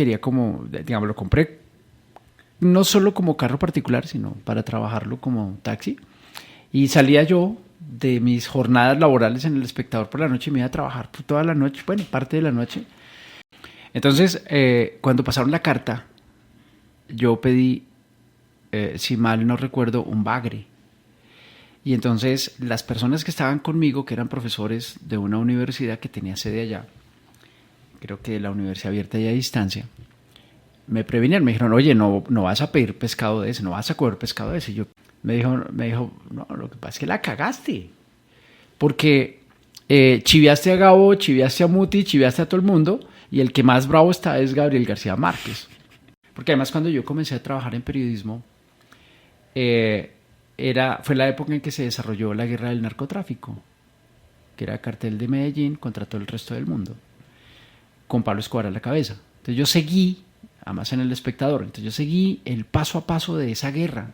quería como, digamos, lo compré no solo como carro particular, sino para trabajarlo como taxi. Y salía yo de mis jornadas laborales en El Espectador por la noche y me iba a trabajar por toda la noche, bueno, parte de la noche. Entonces, cuando pasaron la carta, yo pedí, si mal no recuerdo, un bagre. Y entonces las personas que estaban conmigo, que eran profesores de una universidad que tenía sede allá, creo que la Universidad Abierta y a Distancia, me previnieron, me dijeron, oye, no vas a pedir pescado de ese, no vas a comer pescado de ese. Y yo me dijo, no, lo que pasa es que la cagaste, porque chiviaste a Gabo, chiviaste a Muti, chiviaste a todo el mundo, y el que más bravo está es Gabriel García Márquez. Porque además cuando yo comencé a trabajar en periodismo, fue la época en que se desarrolló la guerra del narcotráfico, que era el cartel de Medellín contra todo el resto del mundo, con Pablo Escobar a la cabeza. Entonces yo seguí, además en El Espectador, entonces yo seguí el paso a paso de esa guerra,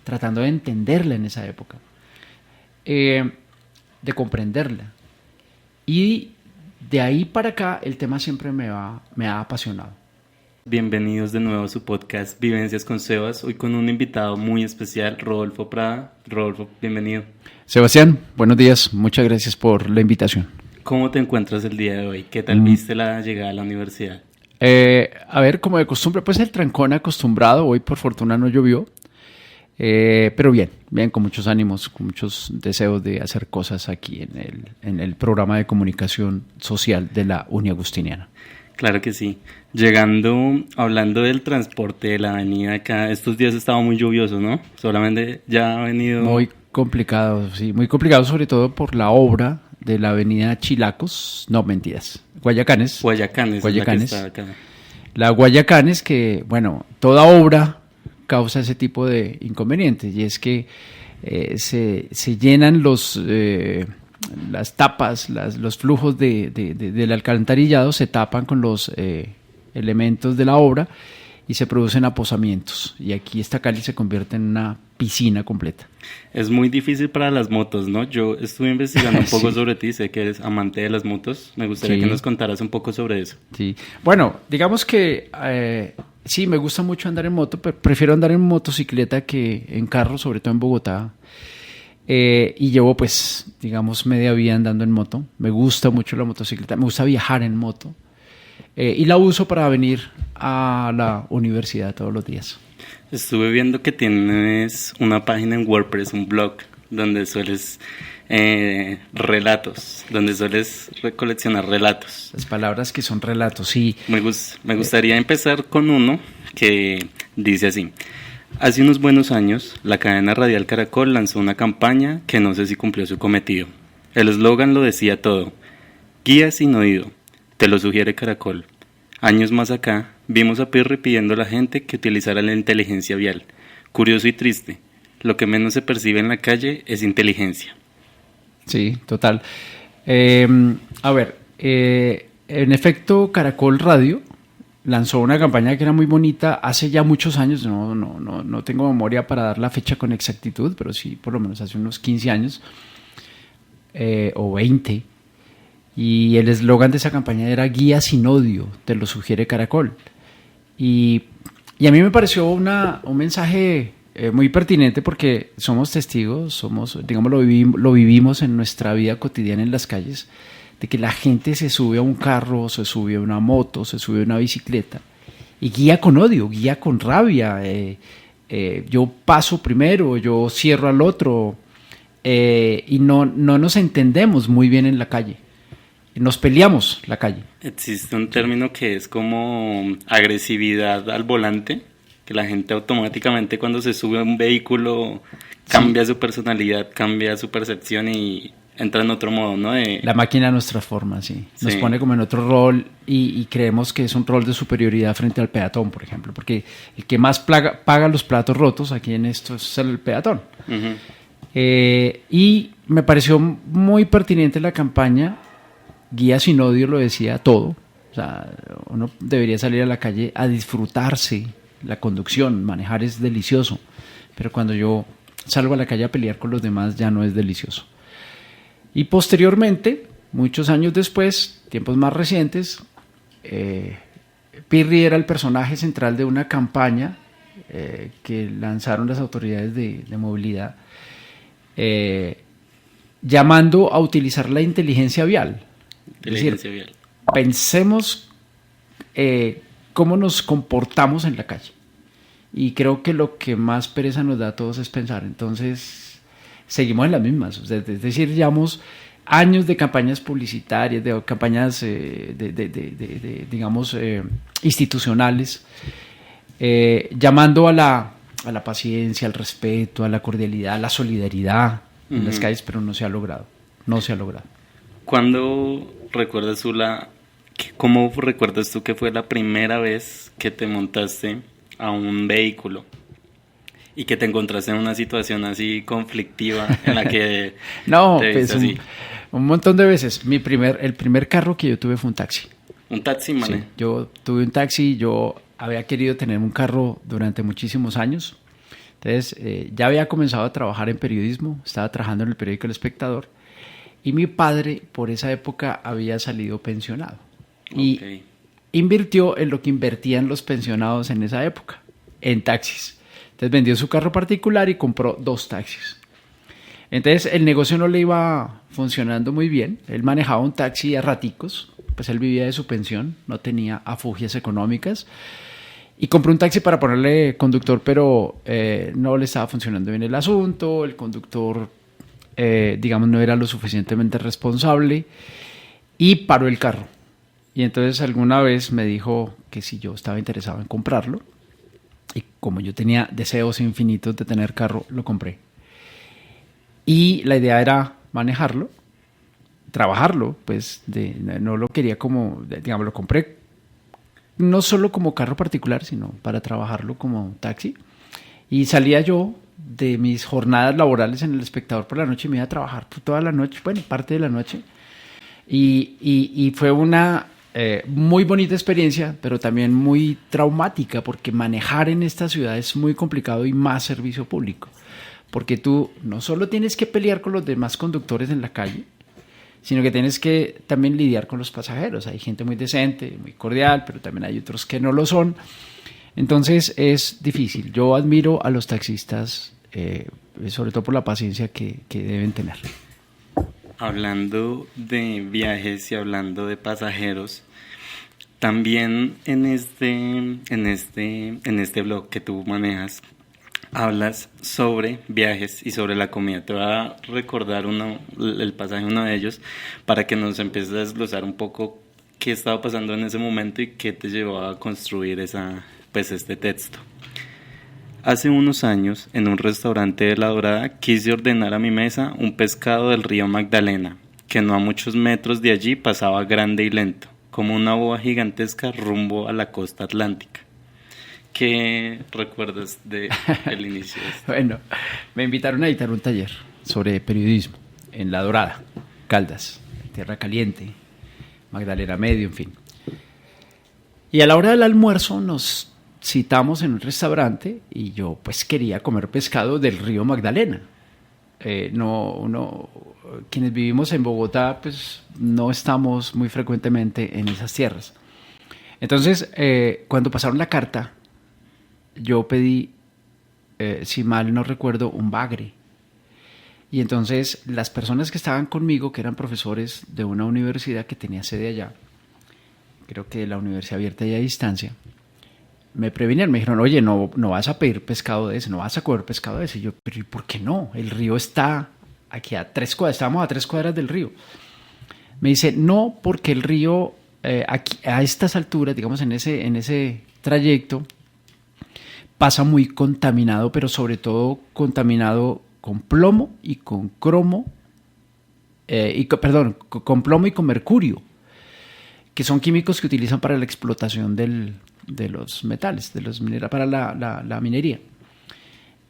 tratando de entenderla en esa época, de comprenderla. Y de ahí para acá el tema siempre me ha apasionado. Bienvenidos de nuevo a su podcast Vivencias con Sebas, hoy con un invitado muy especial, Rodolfo Prada. Rodolfo, bienvenido. Sebastián, buenos días, muchas gracias por la invitación. ¿Cómo te encuentras el día de hoy? ¿Qué tal viste la llegada a la universidad? A ver, como de costumbre, pues el trancón acostumbrado, hoy por fortuna no llovió, pero bien, con muchos ánimos, con muchos deseos de hacer cosas aquí en el programa de comunicación social de la Uniagustiniana. Claro que sí. Hablando del transporte de la avenida acá, estos días estaba muy lluvioso, ¿no? Solamente ya ha venido... Muy complicado, sí, muy complicado, sobre todo por la obra de la avenida Chilacos, no, mentiras, Guayacanes. Guayacanes. La que está acá. La Guayacanes, que, bueno, toda obra causa ese tipo de inconvenientes, y es que se llenan las tapas, los flujos del alcantarillado se tapan con los elementos de la obra y se producen aposamientos, y aquí esta Cali se convierte en una piscina completa. Es muy difícil para las motos, ¿no? Yo estuve investigando un poco sobre ti, sé que eres amante de las motos, me gustaría que nos contaras un poco sobre eso. Sí, bueno, digamos que sí, me gusta mucho andar en moto, pero prefiero andar en motocicleta que en carro, sobre todo en Bogotá. Y llevo, pues, digamos, media vida andando en moto. Me gusta mucho la motocicleta, me gusta viajar en moto. Y la uso para venir a la universidad todos los días. Estuve viendo que tienes una página en WordPress, un blog, donde sueles coleccionar relatos. Las palabras que son relatos, sí. Me gustaría empezar con uno que dice así. Hace unos buenos años, la cadena radial Caracol lanzó una campaña que no sé si cumplió su cometido. El eslogan lo decía todo. Guía sin oído, te lo sugiere Caracol. Años más acá, vimos a Pirri pidiendo a la gente que utilizara la inteligencia vial. Curioso y triste, lo que menos se percibe en la calle es inteligencia. Sí, total. A ver, en efecto, Caracol Radio lanzó una campaña que era muy bonita hace ya muchos años, no tengo memoria para dar la fecha con exactitud, pero sí por lo menos hace unos 15 años o 20, y el eslogan de esa campaña era Guía sin odio, te lo sugiere Caracol, y a mí me pareció un mensaje muy pertinente, porque somos testigos, digamos, lo vivimos en nuestra vida cotidiana en las calles, de que la gente se sube a un carro, se sube a una moto, se sube a una bicicleta y guía con odio, guía con rabia. Yo paso primero, yo cierro al otro, y no nos entendemos muy bien en la calle. Nos peleamos la calle. Existe un término que es como agresividad al volante, que la gente automáticamente cuando se sube a un vehículo cambia su personalidad, cambia su percepción y entra en otro modo, ¿no? La máquina nos transforma, sí. Nos pone como en otro rol y creemos que es un rol de superioridad frente al peatón, por ejemplo, porque el que más paga los platos rotos aquí en esto es el peatón. Uh-huh. Y me pareció muy pertinente la campaña. Guía sin odio lo decía todo. O sea, uno debería salir a la calle a disfrutarse la conducción. Manejar es delicioso, pero cuando yo salgo a la calle a pelear con los demás ya no es delicioso. Y posteriormente, muchos años después, tiempos más recientes, Pirri era el personaje central de una campaña que lanzaron las autoridades de movilidad, llamando a utilizar la inteligencia vial. Inteligencia vial. Pensemos cómo nos comportamos en la calle. Y creo que lo que más pereza nos da a todos es pensar. Entonces, seguimos en las mismas. O sea, es decir, llevamos años de campañas publicitarias, de campañas, digamos, institucionales, llamando a la paciencia, al respeto, a la cordialidad, a la solidaridad en las calles, pero no se ha logrado. No se ha logrado. ¿Cuándo recuerdas tú cómo recuerdas tú que fue la primera vez que te montaste a un vehículo y que te encontraste en una situación así conflictiva en la que no, te pues así? Un montón de veces. El primer carro que yo tuve fue un taxi. ¿Un taxi, man? Sí, yo tuve un taxi. Yo había querido tener un carro durante muchísimos años. Entonces, ya había comenzado a trabajar en periodismo. Estaba trabajando en el periódico El Espectador. Y mi padre, por esa época, había salido pensionado. Y invirtió en lo que invertían los pensionados en esa época, en taxis. Entonces vendió su carro particular y compró 2 taxis. Entonces el negocio no le iba funcionando muy bien. Él manejaba un taxi a raticos, pues él vivía de su pensión, no tenía afugias económicas. Y compró un taxi para ponerle conductor, pero no le estaba funcionando bien el asunto. El conductor, digamos, no era lo suficientemente responsable y paró el carro. Y entonces alguna vez me dijo que si yo estaba interesado en comprarlo, y como yo tenía deseos infinitos de tener carro, lo compré. Y la idea era manejarlo, trabajarlo, pues no lo quería como, digamos, lo compré no solo como carro particular, sino para trabajarlo como taxi. Y salía yo de mis jornadas laborales en El Espectador por la noche y me iba a trabajar por toda la noche, bueno, parte de la noche. Y fue una muy bonita experiencia, pero también muy traumática, porque manejar en esta ciudad es muy complicado y más servicio público. Porque tú no solo tienes que pelear con los demás conductores en la calle, sino que tienes que también lidiar con los pasajeros. Hay gente muy decente, muy cordial, pero también hay otros que no lo son. Entonces es difícil. Yo admiro a los taxistas, sobre todo por la paciencia que deben tener. Hablando de viajes y hablando de pasajeros, también en este blog que tú manejas, hablas sobre viajes y sobre la comida. Te voy a recordar el pasaje, uno de ellos, para que nos empieces a desglosar un poco qué estaba pasando en ese momento y qué te llevó a construir este texto. Hace unos años, en un restaurante de La Dorada, quise ordenar a mi mesa un pescado del río Magdalena, que no a muchos metros de allí pasaba grande y lento, como una boa gigantesca rumbo a la costa atlántica. ¿Qué recuerdas del inicio de esto? Bueno, me invitaron a editar un taller sobre periodismo en La Dorada, Caldas, Tierra Caliente, Magdalena Medio, en fin. Y a la hora del almuerzo nos citamos en un restaurante y yo pues quería comer pescado del río Magdalena. Quienes vivimos en Bogotá pues no estamos muy frecuentemente en esas tierras. Entonces cuando pasaron la carta yo pedí, si mal no recuerdo, un bagre. Y entonces las personas que estaban conmigo, que eran profesores de una universidad que tenía sede allá, creo que la Universidad Abierta y a Distancia, me previnieron, me dijeron, oye, no vas a pedir pescado de ese, no vas a comer pescado de ese. Y yo, pero ¿y por qué no? El río está aquí a 3 cuadras, estábamos a 3 cuadras del río. Me dice, no, porque el río, aquí, a estas alturas, digamos en ese trayecto, pasa muy contaminado, pero sobre todo contaminado con plomo y con cromo, con plomo y con mercurio, que son químicos que utilizan para la explotación de los metales, de los para la minería.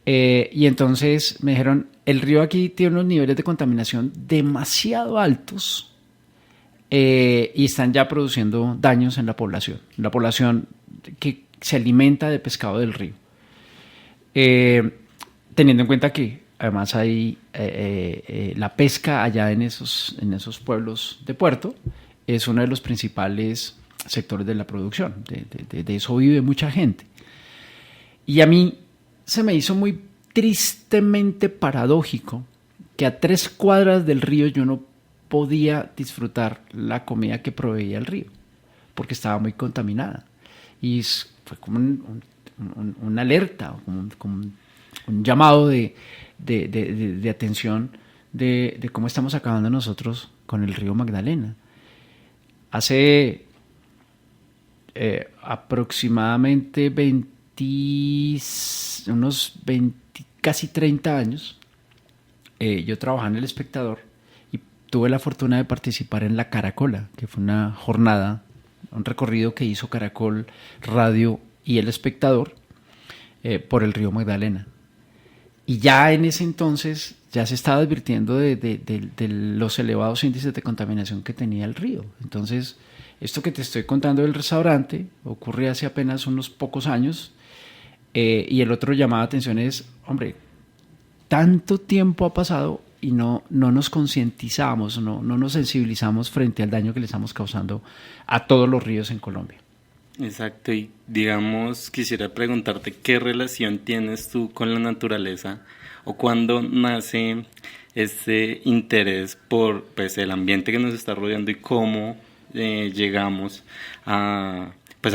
Y entonces me dijeron, el río aquí tiene unos niveles de contaminación demasiado altos y están ya produciendo daños en la población que se alimenta de pescado del río. Teniendo en cuenta que además hay la pesca allá en esos pueblos de puerto, es uno de los principales sectores de la producción. De eso vive mucha gente. Y a mí se me hizo muy tristemente paradójico que a 3 cuadras del río yo no podía disfrutar la comida que proveía el río, porque estaba muy contaminada. Y fue como una alerta, como un llamado de atención de cómo estamos acabando nosotros con el río Magdalena. Hace aproximadamente casi 30 años, yo trabajaba en El Espectador y tuve la fortuna de participar en La Caracola, que fue una jornada, un recorrido que hizo Caracol Radio y El Espectador por el río Magdalena. Y ya en ese entonces ya se estaba advirtiendo de los elevados índices de contaminación que tenía el río. Entonces, esto que te estoy contando del restaurante ocurre hace apenas unos pocos años, y el otro llamado a atención es, hombre, tanto tiempo ha pasado y no nos concientizamos, no nos sensibilizamos frente al daño que le estamos causando a todos los ríos en Colombia. Exacto, y digamos, quisiera preguntarte qué relación tienes tú con la naturaleza o cuándo nace este interés por pues, el ambiente que nos está rodeando y cómo llegamos a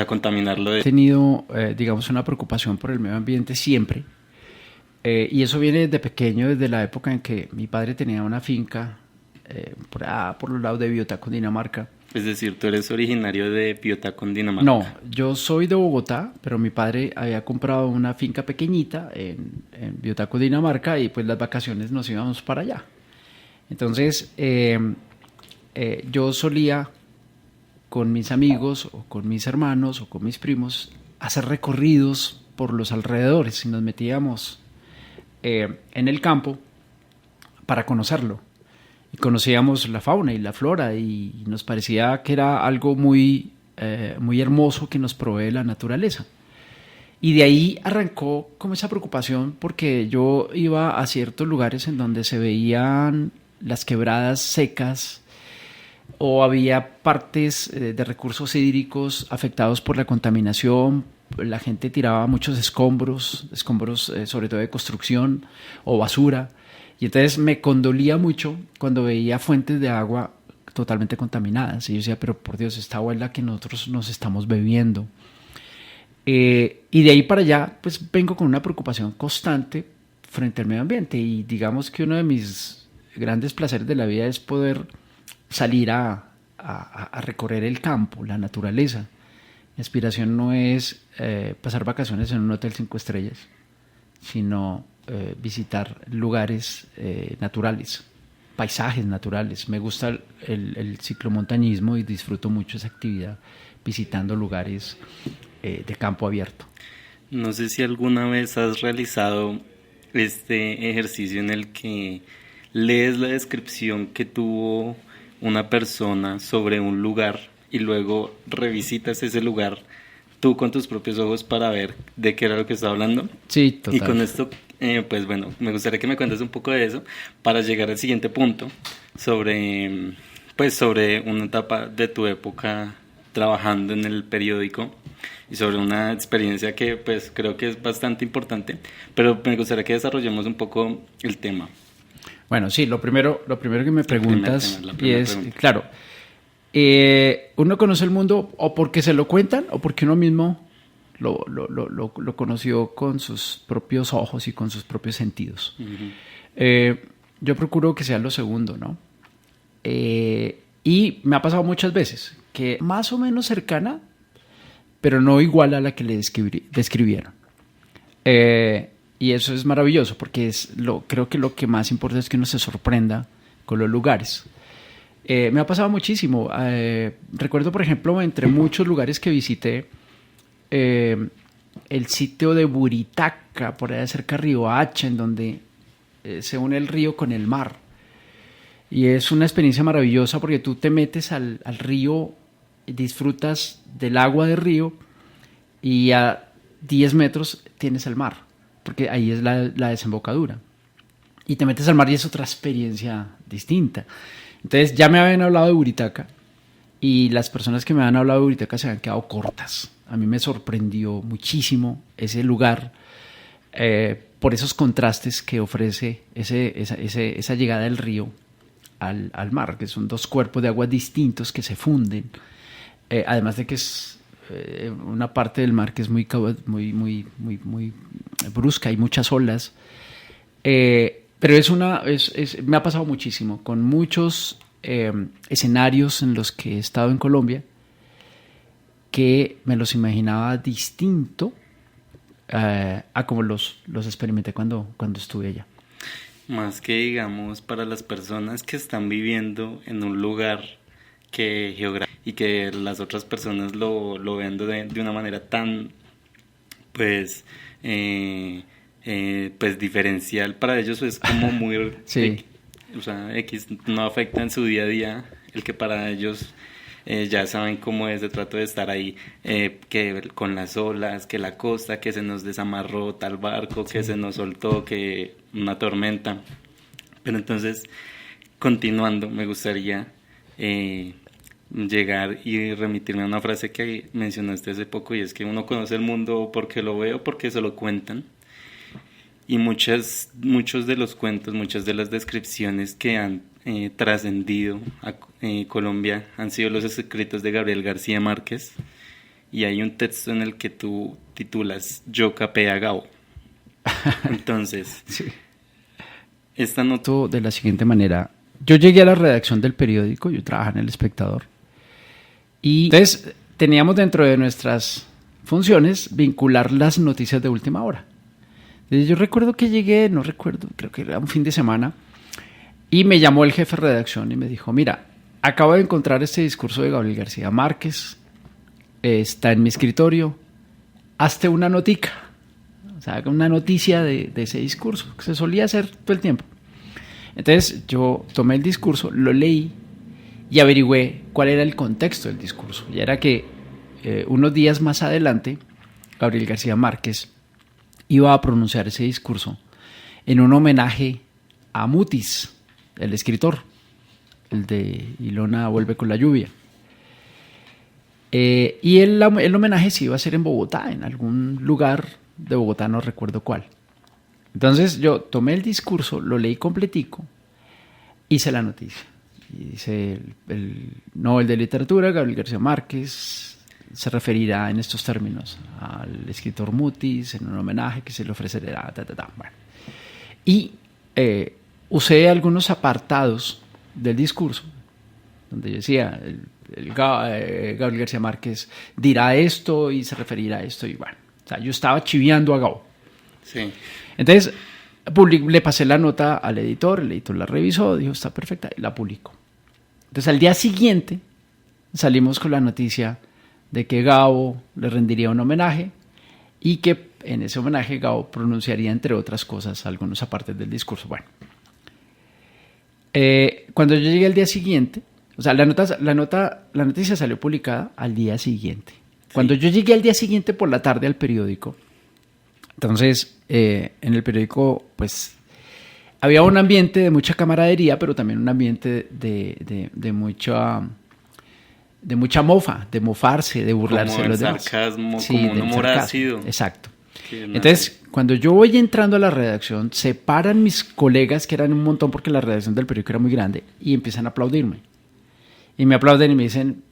contaminarlo. He tenido, digamos, una preocupación por el medio ambiente siempre, y eso viene desde pequeño, desde la época en que mi padre tenía una finca por los lados de Biotá, Cundinamarca. Es decir, tú eres originario de Biotá, Cundinamarca. No, yo soy de Bogotá, pero mi padre había comprado una finca pequeñita en Biotá, Cundinamarca, y pues las vacaciones nos íbamos para allá. Entonces, yo solía con mis amigos o con mis hermanos o con mis primos hacer recorridos por los alrededores y nos metíamos en el campo para conocerlo. Y conocíamos la fauna y la flora y nos parecía que era algo muy hermoso que nos provee la naturaleza. Y de ahí arrancó como esa preocupación, porque yo iba a ciertos lugares en donde se veían las quebradas secas o había partes de recursos hídricos afectados por la contaminación. La gente tiraba muchos escombros sobre todo de construcción o basura. Y entonces me condolía mucho cuando veía fuentes de agua totalmente contaminadas. Y yo decía, pero por Dios, esta agua es la que nosotros nos estamos bebiendo. Y de ahí para allá, pues vengo con una preocupación constante frente al medio ambiente. Y digamos que uno de mis grandes placeres de la vida es poder salir a recorrer el campo, la naturaleza. Mi aspiración no es pasar vacaciones en un hotel 5 estrellas, sino visitar lugares naturales, paisajes naturales. Me gusta el ciclomontañismo y disfruto mucho esa actividad visitando lugares de campo abierto. No sé si alguna vez has realizado este ejercicio en el que lees la descripción que tuvo una persona sobre un lugar y luego revisitas ese lugar tú con tus propios ojos para ver de qué era lo que estaba hablando. Sí, total. Y con esto, pues bueno, me gustaría que me cuentes un poco de eso para llegar al siguiente punto sobre una etapa de tu época trabajando en el periódico y sobre una experiencia que pues creo que es bastante importante, pero me gustaría que desarrollemos un poco el tema. Bueno, sí, lo primero que me preguntas es, claro, uno conoce el mundo o porque se lo cuentan o porque uno mismo lo conoció con sus propios ojos y con sus propios sentidos. Uh-huh. Yo procuro que sea lo segundo, ¿no? Y me ha pasado muchas veces que más o menos cercana, pero no igual a la que le describieron. Y eso es maravilloso porque creo que lo que más importa es que uno se sorprenda con los lugares. Me ha pasado muchísimo. Recuerdo, por ejemplo, entre muchos lugares que visité, el sitio de Buritaca, por allá cerca de Riohacha, en donde se une el río con el mar. Y es una experiencia maravillosa porque tú te metes al río, disfrutas del agua del río y a 10 metros tienes el mar, porque ahí es la desembocadura. Y te metes al mar y es otra experiencia distinta. Entonces ya me habían hablado de Buritaca y las personas que me han hablado de Buritaca se han quedado cortas. A mí me sorprendió muchísimo ese lugar por esos contrastes que ofrece esa llegada del río al mar, que son dos cuerpos de agua distintos que se funden. Además de que es una parte del mar que es muy brusca, hay muchas olas. Pero me ha pasado muchísimo con muchos escenarios en los que he estado en Colombia que me los imaginaba distinto a como los experimenté cuando estuve allá. Más que, digamos, para las personas que están viviendo en un lugar que y que las otras personas lo ven de una manera tan, pues diferencial, para ellos es como muy... Sí. O sea, X no afecta en su día a día, el que para ellos ya saben cómo es, se trata de estar ahí, que con las olas, que la costa, que se nos desamarró tal barco, que se nos soltó, que una tormenta. Pero entonces, continuando, me gustaría llegar y remitirme a una frase que mencionaste hace poco, y es que uno conoce el mundo porque lo ve o porque se lo cuentan. Y muchos de los cuentos, muchas de las descripciones que han trascendido a Colombia han sido los escritos de Gabriel García Márquez, y hay un texto en el que tú titulas Yo capé a Gabo. Entonces, sí. Esta nota de la siguiente manera: yo llegué a la redacción del periódico, yo trabajaba en El Espectador, y entonces teníamos dentro de nuestras funciones vincular las noticias de última hora. Yo recuerdo que llegué, no recuerdo, creo que era un fin de semana, y me llamó el jefe de redacción y me dijo: mira, acabo de encontrar este discurso de Gabriel García Márquez, está en mi escritorio, hazte una notica, o sea, una noticia de ese discurso, que se solía hacer todo el tiempo. Entonces yo tomé el discurso, lo leí y averigüé cuál era el contexto del discurso. Y era que unos días más adelante, Gabriel García Márquez iba a pronunciar ese discurso en un homenaje a Mutis, el escritor, el de Ilona vuelve con la lluvia. Y el homenaje se iba a hacer en Bogotá, en algún lugar de Bogotá, no recuerdo cuál. Entonces yo tomé el discurso, lo leí completico, hice la noticia. Y dice el Nobel de Literatura, Gabriel García Márquez, se referirá en estos términos al escritor Mutis en un homenaje que se le ofrecerá. Bueno. Y usé algunos apartados del discurso donde yo decía Gabriel García Márquez dirá esto y se referirá a esto, y bueno, o sea, yo estaba chiviando a Gabo. Sí. Entonces le pasé la nota al editor, el editor la revisó, dijo está perfecta, y la publicó. Entonces al día siguiente salimos con la noticia de que Gabo le rendiría un homenaje y que en ese homenaje Gabo pronunciaría, entre otras cosas, algunas partes del discurso. Bueno, cuando yo llegué al día siguiente, o sea, la noticia salió publicada al día siguiente. Sí. Cuando yo llegué al día siguiente por la tarde al periódico, entonces en el periódico pues había un ambiente de mucha camaradería, pero también un ambiente de mucha mofa, de mofarse, de burlarse de los demás. Sarcasmo, sí, como un humor ácido. Exacto. Entonces, cuando yo voy entrando a la redacción, se paran mis colegas, que eran un montón porque la redacción del periódico era muy grande, y empiezan a aplaudirme. Y me aplauden y me dicen: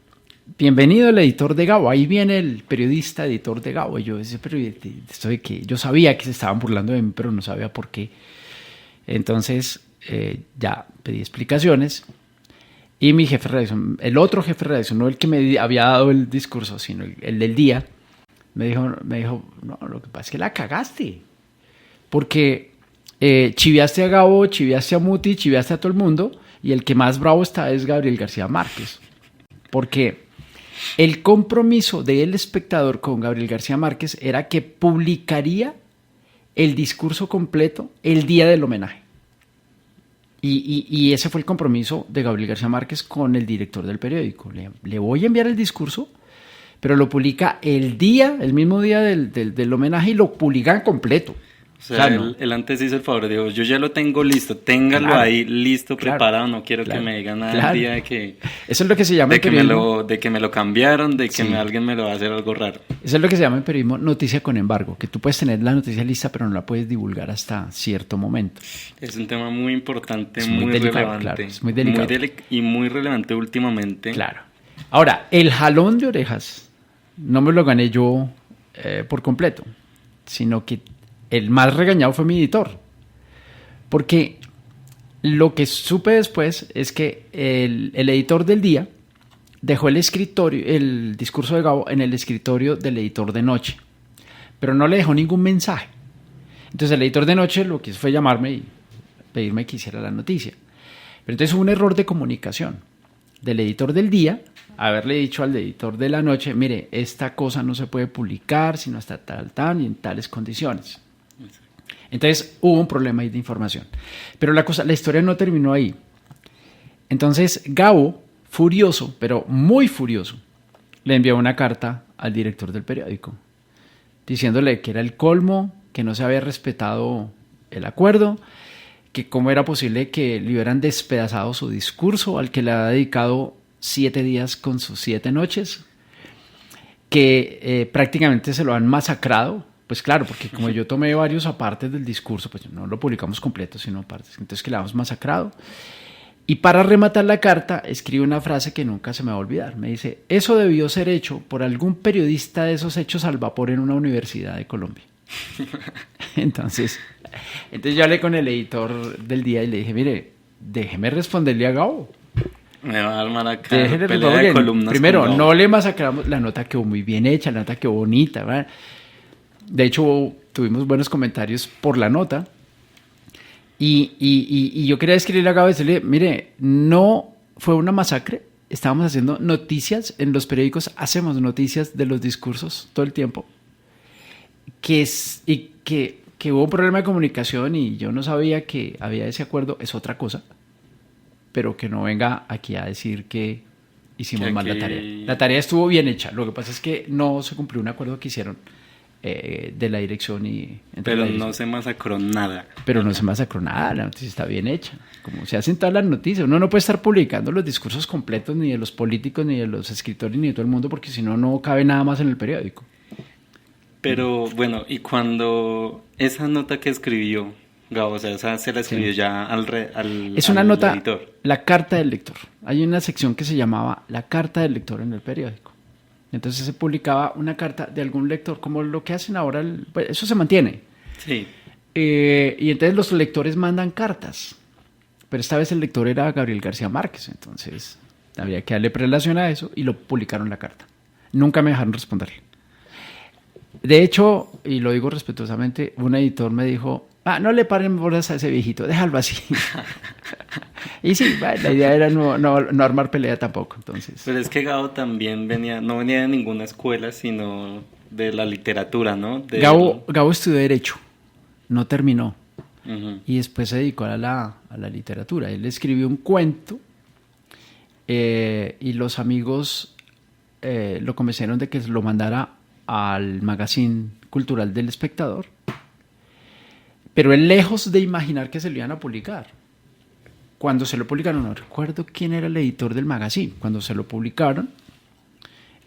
bienvenido el editor de Gabo, ahí viene el periodista editor de Gabo. Y yo decía, pero esto de qué? Yo sabía que se estaban burlando de mí, pero no sabía por qué. Entonces, ya pedí explicaciones. Y mi jefe de redacción, el otro jefe de redacción, no el que me había dado el discurso, sino el del día, me dijo, no, lo que pasa es que la cagaste. Porque chiviaste a Gabo, chiviaste a Muti, chiviaste a todo el mundo, y el que más bravo está es Gabriel García Márquez. Porque el compromiso del Espectador con Gabriel García Márquez era que publicaría el discurso completo el día del homenaje. Y ese fue el compromiso de Gabriel García Márquez con el director del periódico. Le voy a enviar el discurso, pero lo publica el mismo día del homenaje, y lo publican completo. sea, no. él antes hizo el favor, dijo, yo ya lo tengo listo, téngalo Claro, ahí listo, claro, preparado, no quiero claro, que me digan nada claro. el día de que, Eso es lo que se llama en periodismo. de que me lo cambiaron, de que Sí. alguien me lo va a hacer algo raro. Eso es lo que se llama en periodismo noticia con embargo, que tú puedes tener la noticia lista, pero no la puedes divulgar hasta cierto momento. Es un tema muy importante, Es muy muy delicado, relevante. claro, es muy delicado. Y muy relevante últimamente. Claro. Ahora, el jalón de orejas no me lo gané yo por completo, sino que el más regañado fue mi editor. Porque lo que supe después es que el editor del día dejó el discurso de Gabo en el escritorio del editor de noche, pero no le dejó ningún mensaje. Entonces el editor de noche lo que hizo fue llamarme y pedirme que hiciera la noticia. Pero entonces hubo un error de comunicación del editor del día, haberle dicho al editor de la noche, mire, esta cosa no se puede publicar sino hasta tal y en tales condiciones. Entonces hubo un problema ahí de información. Pero la historia no terminó ahí. Entonces Gabo, furioso, pero muy furioso, le envió una carta al director del periódico, diciéndole que era el colmo, que no se había respetado el acuerdo, que cómo era posible que le hubieran despedazado su discurso al que le había dedicado 7 días con sus 7 noches, que prácticamente se lo han masacrado. Pues claro, porque como yo tomé varios apartes del discurso, pues no lo publicamos completo, sino partes. Entonces que la hemos masacrado. Y para rematar la carta, escribe una frase que nunca se me va a olvidar. Me dice, eso debió ser hecho por algún periodista de esos hechos al vapor en una universidad de Colombia. Entonces yo hablé con el editor del día y le dije, mire, déjeme responderle a Gabo. Me va a armar acá Déjeme pelea de responder. columnas. Primero, con Gabo. no le masacramos, la nota quedó muy bien hecha, la nota quedó bonita, ¿verdad? De hecho, tuvimos buenos comentarios por la nota. Y yo quería escribirle a Gabo y decirle, mire, no fue una masacre. Estábamos haciendo noticias en los periódicos, hacemos noticias de los discursos todo el tiempo. Que hubo un problema de comunicación y yo no sabía que había ese acuerdo, es otra cosa. Pero que no venga aquí a decir que hicimos mal la tarea. La tarea estuvo bien hecha. Lo que pasa es que no se cumplió un acuerdo que hicieron de la dirección y... Pero no se masacró nada. Pero no se masacró nada, la noticia está bien hecha. Como se hacen todas las noticias. Uno no puede estar publicando los discursos completos ni de los políticos, ni de los escritores, ni de todo el mundo, porque si no, no cabe nada más en el periódico. Pero bueno, y cuando esa nota que escribió Gabo, o sea, esa se la escribió ya Es una al nota, editor. la carta del lector. Hay una sección que se llamaba la carta del lector en el periódico. Entonces se publicaba una carta de algún lector, como lo que hacen ahora, pues eso se mantiene. Sí. Y entonces los lectores mandan cartas. Pero esta vez el lector era Gabriel García Márquez, entonces había que darle prelación a eso y lo publicaron la carta. Nunca me dejaron responderle. De hecho, y lo digo respetuosamente, un editor me dijo, no le paren bolas a ese viejito, déjalo así. Y sí, la idea era no armar pelea tampoco. Entonces. Pero es que Gabo también no venía de ninguna escuela, sino de la literatura, ¿no? Gabo estudió Derecho, no terminó. Uh-huh. Y después se dedicó a la literatura. Él escribió un cuento y los amigos lo convencieron de que lo mandara al magazine cultural del Espectador. Pero él, lejos de imaginar que se lo iban a publicar. Cuando se lo publicaron, no recuerdo quién era el editor del magazine. Cuando se lo publicaron,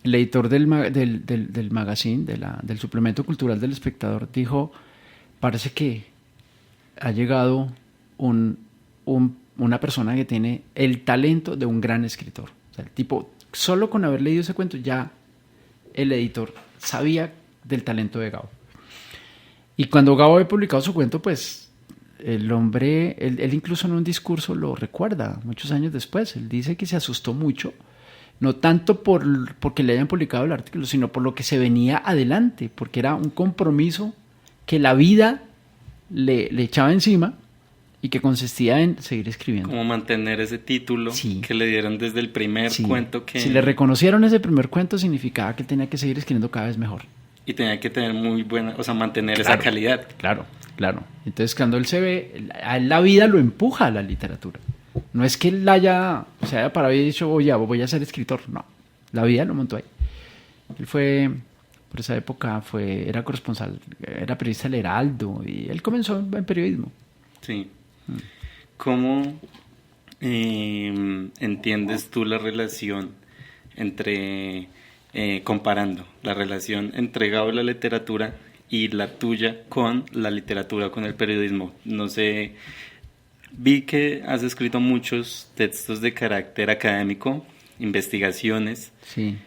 el editor del magazine, del suplemento cultural del Espectador, dijo, parece que ha llegado una persona que tiene el talento de un gran escritor. O sea, el tipo, solo con haber leído ese cuento, ya el editor sabía del talento de Gabo. Y cuando Gabo había publicado su cuento, pues el hombre, él incluso en un discurso lo recuerda, muchos años después. Él dice que se asustó mucho, no tanto porque le hayan publicado el artículo, sino por lo que se venía adelante, porque era un compromiso que la vida le echaba encima y que consistía en seguir escribiendo. Como mantener ese título que le dieron desde el primer cuento que... Si le reconocieron ese primer cuento, significaba que tenía que seguir escribiendo cada vez mejor. Y tenía que tener muy buena, o sea, mantener esa calidad. Claro. Entonces, cuando él se ve, la vida lo empuja a la literatura. No es que él se haya parado y dicho, voy a ser escritor. No, la vida lo montó ahí. Él fue Por esa época era corresponsal, era periodista del Heraldo y él comenzó en periodismo. Sí. ¿Cómo entiendes tú la relación entre, comparando la relación entre Gabo y la literatura y la tuya con la literatura, con el periodismo? No sé, vi que has escrito muchos textos de carácter académico, investigaciones. Sí.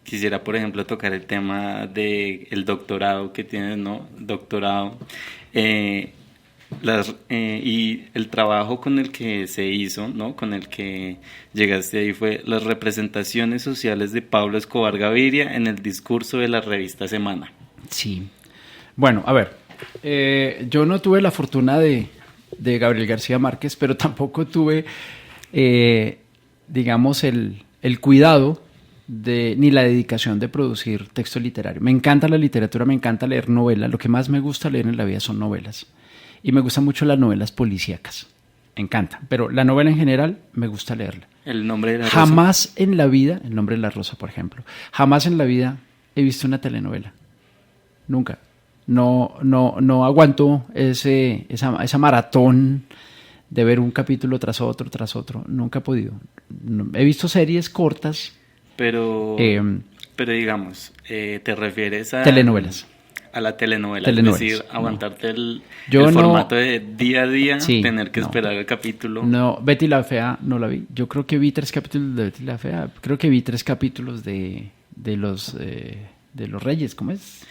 Quisiera, por ejemplo, tocar el tema del doctorado que tienes, ¿no? Doctorado. Y el trabajo con el que se hizo, ¿no? Con el que llegaste ahí fue las representaciones sociales de Pablo Escobar Gaviria en el discurso de la revista Semana. Sí. Bueno, a ver, yo no tuve la fortuna de Gabriel García Márquez, pero tampoco tuve, digamos, el cuidado ni la dedicación de producir texto literario. Me encanta la literatura, me encanta leer novelas. Lo que más me gusta leer en la vida son novelas. Y me gustan mucho las novelas policíacas. Me encantan. Pero la novela en general me gusta leerla. El nombre de la Jamás rosa. en la vida, el nombre de la rosa, por ejemplo, jamás en la vida he visto una telenovela. Nunca. No aguanto esa maratón de ver un capítulo tras otro. Nunca he podido. He visto series cortas. Pero digamos, ¿te refieres a telenovelas? A la telenovela, es decir, aguantarte el no, formato de día a día, sí, tener que esperar el capítulo. No, Betty la Fea no la vi. Yo creo que vi 3 capítulos de Betty la Fea. Creo que vi 3 capítulos de los Reyes, ¿cómo es?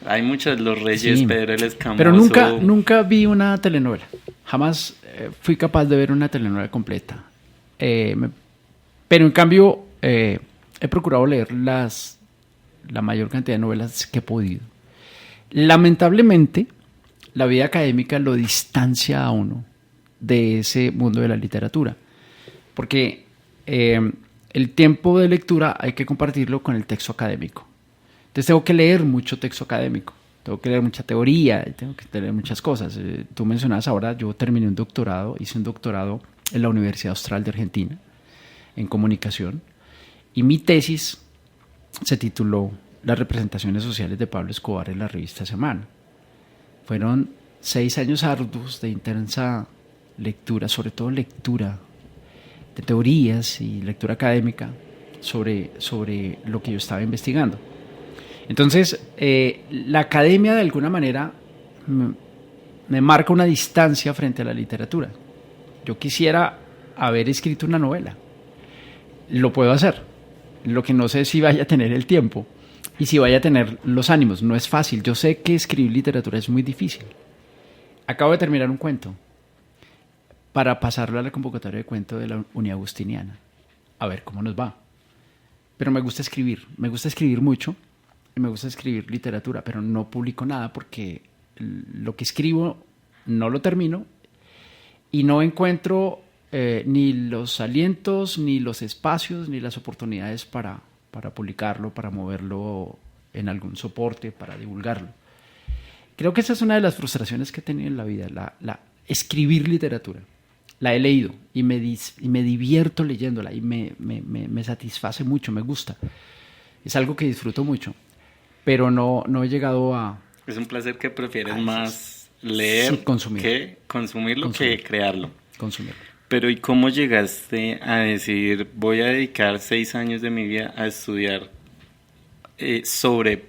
Hay muchos, Los Reyes, sí. Pedro el Escamoso. Pero nunca vi una telenovela. Jamás fui capaz de ver una telenovela completa. Pero en cambio he procurado leer la mayor cantidad de novelas que he podido. Lamentablemente, la vida académica lo distancia a uno de ese mundo de la literatura, porque el tiempo de lectura hay que compartirlo con el texto académico. Entonces tengo que leer mucho texto académico, tengo que leer mucha teoría, tengo que leer muchas cosas. Tú mencionabas ahora, yo terminé un doctorado, hice un doctorado en la Universidad Austral de Argentina, en comunicación, y mi tesis se tituló Las representaciones sociales de Pablo Escobar en la revista Semana. Fueron 6 años arduos de intensa lectura, sobre todo lectura de teorías y lectura académica sobre lo que yo estaba investigando. Entonces, la academia de alguna manera me marca una distancia frente a la literatura. Yo quisiera haber escrito una novela. Lo puedo hacer. Lo que no sé es si vaya a tener el tiempo y si vaya a tener los ánimos. No es fácil. Yo sé que escribir literatura es muy difícil. Acabo de terminar un cuento para pasarlo a la convocatoria de cuento de la Unidad Agustiniana. A ver cómo nos va. Pero me gusta escribir mucho y me gusta escribir literatura, pero no publico nada porque lo que escribo no lo termino y no encuentro ni los alientos, ni los espacios, ni las oportunidades para publicarlo, para moverlo en algún soporte, para divulgarlo. Creo que esa es una de las frustraciones que he tenido en la vida, la escribir literatura. La he leído y me divierto leyéndola y me satisface mucho, me gusta. Es algo que disfruto mucho, pero no he llegado a... Es un placer que prefieres más leer que consumirlo que crearlo. Consumirlo. Pero ¿y cómo llegaste a decir voy a dedicar 6 años de mi vida a estudiar sobre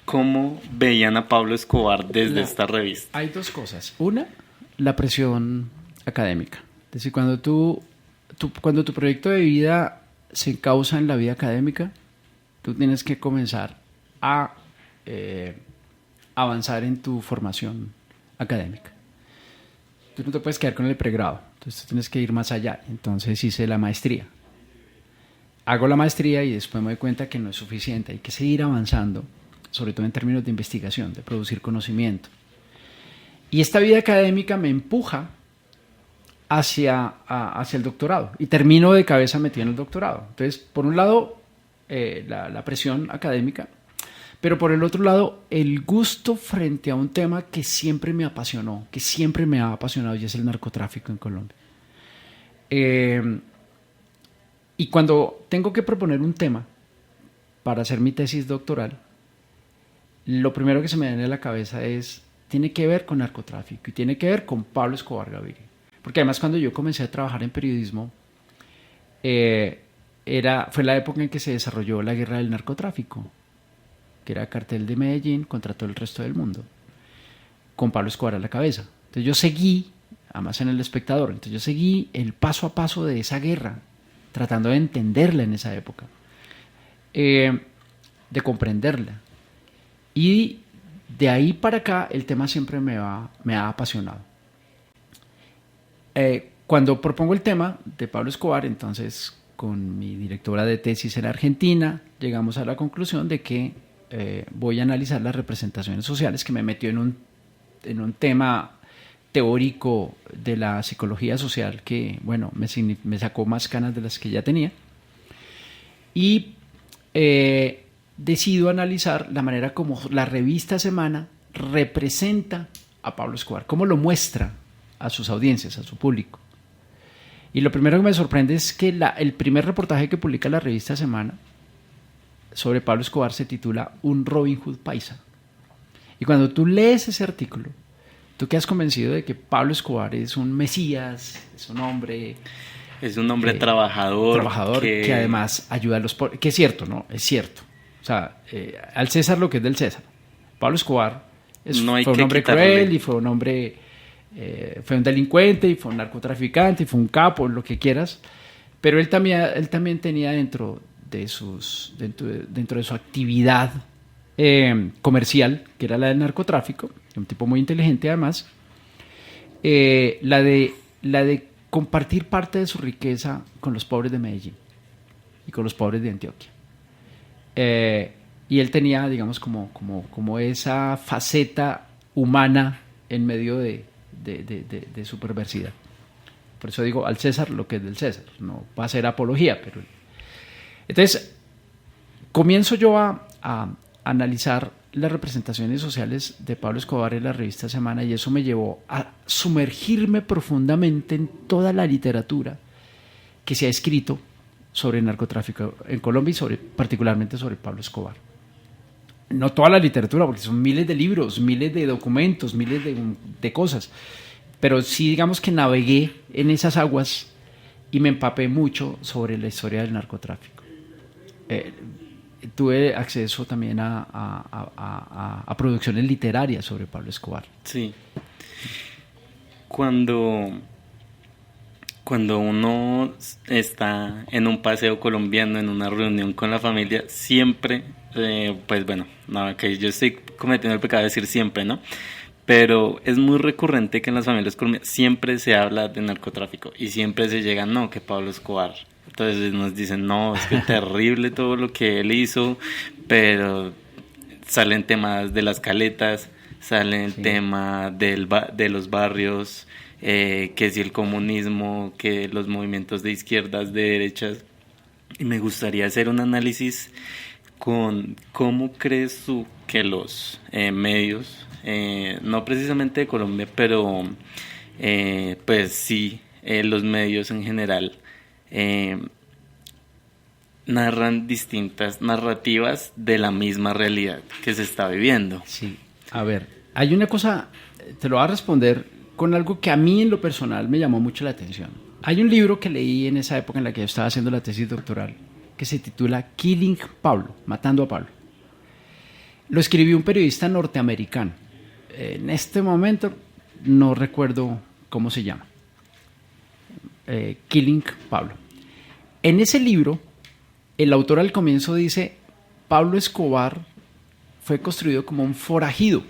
cómo veían a Pablo Escobar desde esta revista? Hay 2 cosas. Una, la presión académica. Es decir, cuando tu proyecto de vida se encausa en la vida académica, tú tienes que comenzar a avanzar en tu formación académica. Tú no te puedes quedar con el pregrado, entonces tú tienes que ir más allá. Entonces hice la maestría. Hago la maestría y después me doy cuenta que no es suficiente, hay que seguir avanzando, sobre todo en términos de investigación, de producir conocimiento. Y esta vida académica me empuja hacia el doctorado y termino de cabeza metido en el doctorado. Entonces, por un lado, la presión académica, pero por el otro lado, el gusto frente a un tema que siempre me apasionó, que siempre me ha apasionado, y es el narcotráfico en Colombia. Y cuando tengo que proponer un tema, para hacer mi tesis doctoral, lo primero que se me viene a la cabeza tiene que ver con narcotráfico y tiene que ver con Pablo Escobar Gaviria. Porque además cuando yo comencé a trabajar en periodismo, fue la época en que se desarrolló la guerra del narcotráfico, que era el cartel de Medellín contra todo el resto del mundo, con Pablo Escobar a la cabeza. Entonces yo seguí, además en El Espectador, entonces yo seguí el paso a paso de esa guerra, tratando de entenderla en esa época, de comprenderla. Y de ahí para acá el tema siempre me ha apasionado. Cuando propongo el tema de Pablo Escobar, entonces con mi directora de tesis en Argentina, llegamos a la conclusión de que voy a analizar las representaciones sociales, que me metió en un tema teórico de la psicología social que, bueno, me sacó más canas de las que ya tenía. Y decido analizar la manera como la revista Semana representa a Pablo Escobar, cómo lo muestra a sus audiencias, a su público. Y lo primero que me sorprende es que el primer reportaje que publica la revista Semana sobre Pablo Escobar se titula Un Robin Hood paisa. Y cuando tú lees ese artículo, tú quedas convencido de que Pablo Escobar es un mesías, es un hombre... Es un hombre trabajador que además ayuda a los pobres. Que es cierto, ¿no? Es cierto. O sea, al César lo que es del César. Pablo Escobar fue un hombre cruel y fue un hombre... fue un delincuente y fue un narcotraficante y fue un capo, lo que quieras, pero él también tenía dentro de su actividad comercial, que era la del narcotráfico, un tipo muy inteligente además, la de compartir parte de su riqueza con los pobres de Medellín y con los pobres de Antioquia. Y él tenía, digamos, como esa faceta humana en medio de su perversidad. Por eso digo, al César lo que es del César. No va a ser apología, pero... Entonces, comienzo yo a analizar las representaciones sociales de Pablo Escobar en la revista Semana, y eso me llevó a sumergirme profundamente en toda la literatura que se ha escrito sobre el narcotráfico en Colombia y particularmente sobre Pablo Escobar. No toda la literatura, porque son miles de libros, miles de documentos, miles de cosas, pero sí, digamos que navegué en esas aguas y me empapé mucho sobre la historia del narcotráfico. Tuve acceso también a producciones literarias sobre Pablo Escobar. Sí. Cuando uno está en un paseo colombiano, en una reunión con la familia, siempre, pues bueno, no, que yo estoy cometiendo el pecado de decir siempre, ¿no? Pero es muy recurrente que en las familias colombianas siempre se habla de narcotráfico y siempre se llega, no, que Pablo Escobar. Entonces nos dicen, no, es que terrible todo lo que él hizo, pero salen temas de las caletas, sale el tema de los barrios, que si el comunismo, que los movimientos de izquierdas, de derechas. Y me gustaría hacer un análisis con cómo crees tú que los medios, no precisamente de Colombia, pero pues sí, los medios en general, narran distintas narrativas de la misma realidad que se está viviendo. Sí, a ver, hay una cosa, te lo voy a responder con algo que a mí en lo personal me llamó mucho la atención. Hay un libro que leí en esa época en la que yo estaba haciendo la tesis doctoral que se titula Killing Pablo, Matando a Pablo. Lo escribió un periodista norteamericano. En este momento no recuerdo cómo se llama. Killing Pablo. En ese libro, el autor al comienzo dice: Pablo Escobar fue construido como un forajido,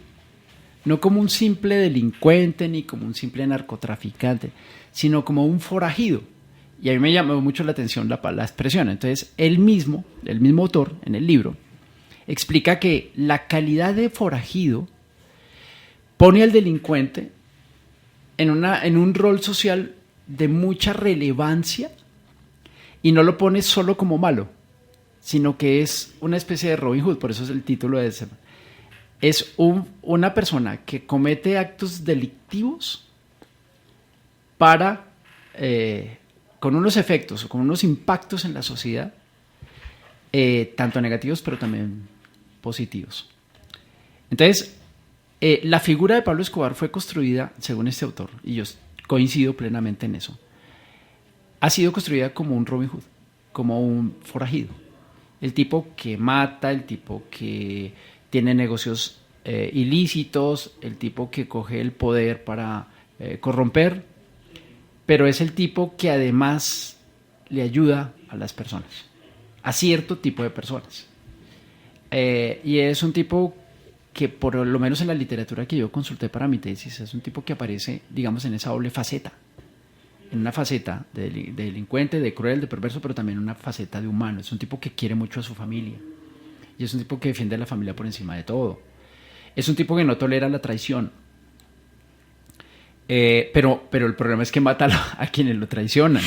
no como un simple delincuente ni como un simple narcotraficante, sino como un forajido. Y a mí me llamó mucho la atención la expresión. Entonces, el mismo autor en el libro explica que la calidad de forajido pone al delincuente en un rol social de mucha relevancia y no lo pone solo como malo, sino que es una especie de Robin Hood. Por eso es el título de ese. Es una persona que comete actos delictivos para, con unos efectos o con unos impactos en la sociedad, tanto negativos pero también positivos. Entonces, la figura de Pablo Escobar fue construida, según este autor, y yo coincido plenamente en eso, ha sido construida como un Robin Hood, como un forajido. El tipo que mata, el tipo que tiene negocios ilícitos, el tipo que coge el poder para corromper, pero es el tipo que además le ayuda a las personas, a cierto tipo de personas. Y es un tipo que, por lo menos en la literatura que yo consulté para mi tesis, es un tipo que aparece, digamos, en esa doble faceta. En una faceta de delincuente, de cruel, de perverso, pero también en una faceta de humano. Es un tipo que quiere mucho a su familia. Y es un tipo que defiende a la familia por encima de todo. Es un tipo que no tolera la traición. Pero el problema es que mata a quienes lo traicionan.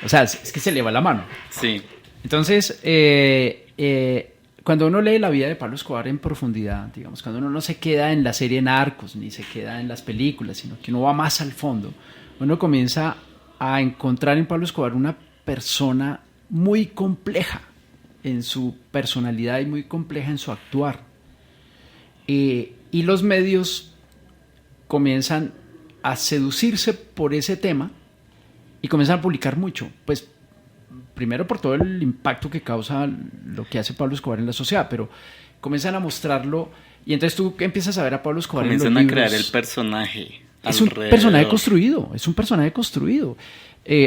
O sea, es que se le va la mano. Sí. Entonces, cuando uno lee la vida de Pablo Escobar en profundidad, digamos, cuando uno no se queda en la serie Narcos, ni se queda en las películas, sino que uno va más al fondo, uno comienza a encontrar en Pablo Escobar una persona muy compleja en su personalidad y muy compleja en su actuar. Y los medios comienzan a seducirse por ese tema y comienzan a publicar mucho. Pues primero por todo el impacto que causa lo que hace Pablo Escobar en la sociedad, pero comienzan a mostrarlo y entonces tú empiezas a ver a Pablo Escobar comienzan en los libros. A crear el personaje. Es un personaje construido,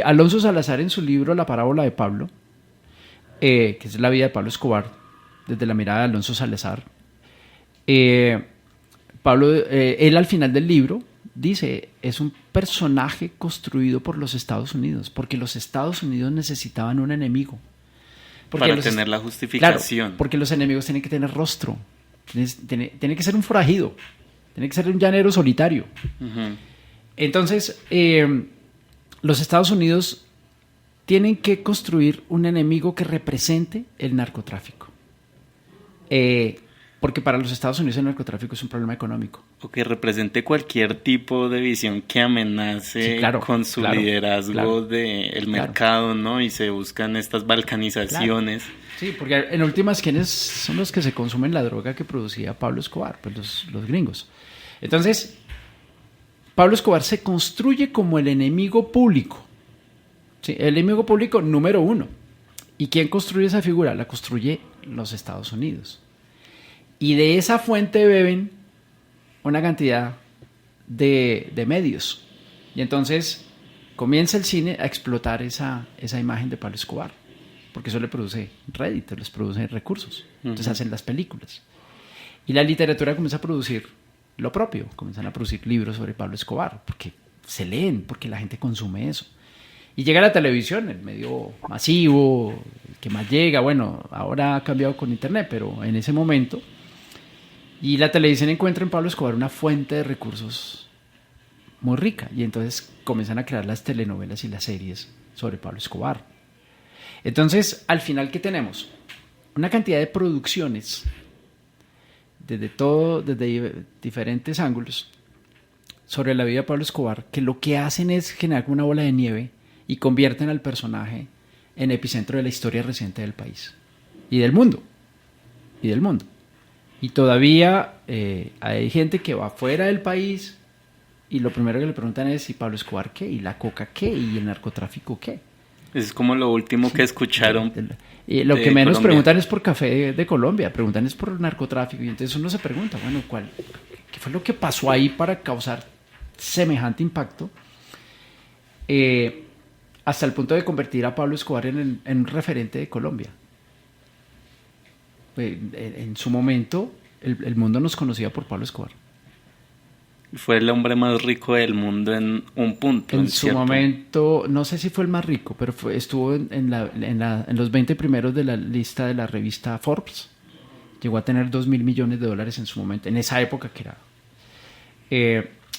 Alonso Salazar en su libro La parábola de Pablo, que es la vida de Pablo Escobar desde la mirada de Alonso Salazar, Pablo, él al final del libro dice, es un personaje construido por los Estados Unidos, porque los Estados Unidos necesitaban un enemigo. Para tener la justificación. Claro, porque los enemigos tienen que tener rostro, tiene que ser un forajido, tiene que ser un llanero solitario. Uh-huh. Entonces, los Estados Unidos tienen que construir un enemigo que represente el narcotráfico. Porque para los Estados Unidos el narcotráfico es un problema económico. O que represente cualquier tipo de visión que amenace con su liderazgo del mercado, ¿no? Y se buscan estas balcanizaciones. Claro. Sí, porque en últimas, ¿quiénes son los que se consumen la droga que producía Pablo Escobar? Pues los gringos. Entonces, Pablo Escobar se construye como el enemigo público. ¿Sí? El enemigo público número uno. ¿Y quién construye esa figura? La construye los Estados Unidos. Y de esa fuente beben una cantidad de medios. Y entonces comienza el cine a explotar esa imagen de Pablo Escobar, porque eso le produce rédito, les produce recursos. Entonces hacen las películas. Y la literatura comienza a producir lo propio, comienzan a producir libros sobre Pablo Escobar, porque se leen, porque la gente consume eso. Y llega la televisión, el medio masivo, el que más llega. Bueno, ahora ha cambiado con internet, pero en ese momento... Y la televisión encuentra en Pablo Escobar una fuente de recursos muy rica. Y entonces comienzan a crear las telenovelas y las series sobre Pablo Escobar. Entonces, al final, ¿qué tenemos? Una cantidad de producciones desde diferentes ángulos sobre la vida de Pablo Escobar, que lo que hacen es generar una bola de nieve y convierten al personaje en epicentro de la historia reciente del país y del mundo. Y todavía hay gente que va fuera del país y lo primero que le preguntan es ¿y Pablo Escobar qué? ¿Y la coca qué? ¿Y el narcotráfico qué? Es como lo último que escucharon. Y lo que menos Colombia. Preguntan es por café de Colombia, preguntan es por el narcotráfico. Y entonces uno se pregunta, bueno, ¿qué fue lo que pasó ahí para causar semejante impacto? Hasta el punto de convertir a Pablo Escobar en un referente de Colombia. En su momento el mundo nos conocía por Pablo Escobar. Fue el hombre más rico del mundo en un punto. En su momento, no sé si fue el más rico, pero estuvo en los 20 primeros de la lista de la revista Forbes. Llegó a tener $2,000 millones en su momento, en esa época que era.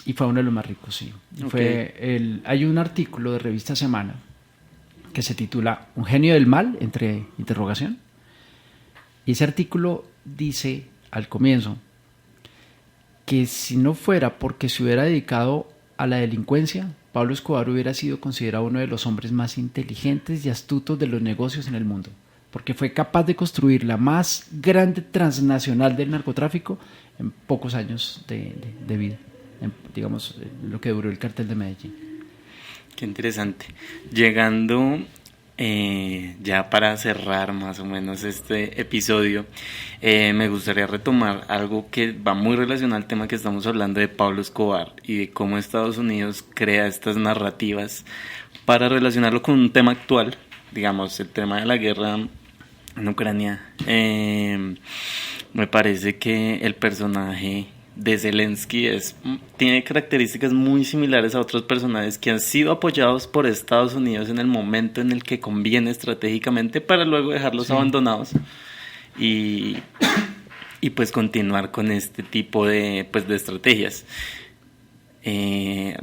Y fue uno de los más ricos, sí. Okay. Hay un artículo de Revista Semana que se titula Un genio del mal, entre interrogación. Y ese artículo dice al comienzo que si no fuera porque se hubiera dedicado a la delincuencia, Pablo Escobar hubiera sido considerado uno de los hombres más inteligentes y astutos de los negocios en el mundo. porque fue capaz de construir la más grande transnacional del narcotráfico en pocos años de vida, digamos, lo que duró el cartel de Medellín. Qué interesante. Llegando ya para cerrar más o menos este episodio, me gustaría retomar algo que va muy relacionado al tema que estamos hablando de Pablo Escobar y de cómo Estados Unidos crea estas narrativas para relacionarlo con un tema actual, digamos, el tema de la guerra en Ucrania. Me parece que el personaje de Zelensky tiene características muy similares a otros personajes que han sido apoyados por Estados Unidos en el momento en el que conviene estratégicamente para luego dejarlos abandonados y pues continuar con este tipo de estrategias,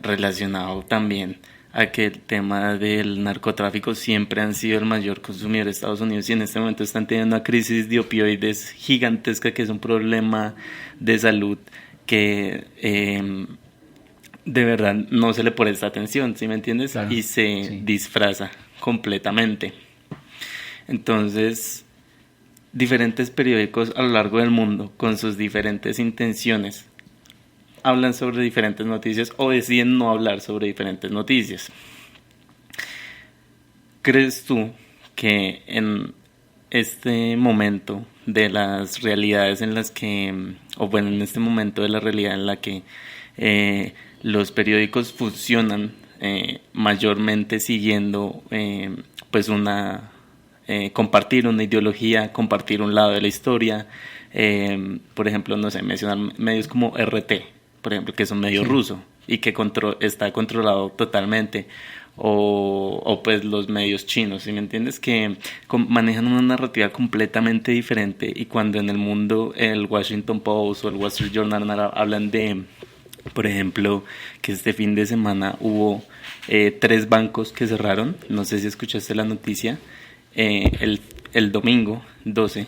relacionado también a que el tema del narcotráfico siempre han sido el mayor consumidor de Estados Unidos y en este momento están teniendo una crisis de opioides gigantesca, que es un problema de salud que de verdad no se le presta atención, ¿sí me entiendes? Claro, y se disfraza completamente. Entonces, diferentes periódicos a lo largo del mundo, con sus diferentes intenciones, hablan sobre diferentes noticias o deciden no hablar sobre diferentes noticias. ¿Crees tú que en este momento de las realidades en las que, o bueno, en este momento de la realidad en la que los periódicos funcionan mayormente siguiendo pues compartir una ideología, compartir un lado de la historia, por ejemplo, no sé, mencionar medios como RT, por ejemplo, que es un medio ruso y que está controlado totalmente, o pues los medios chinos, ¿sí me entiendes? Que manejan una narrativa completamente diferente, y cuando en el mundo el Washington Post o el Wall Street Journal hablan de, por ejemplo, que este fin de semana hubo 3 bancos que cerraron, no sé si escuchaste la noticia, el domingo 12,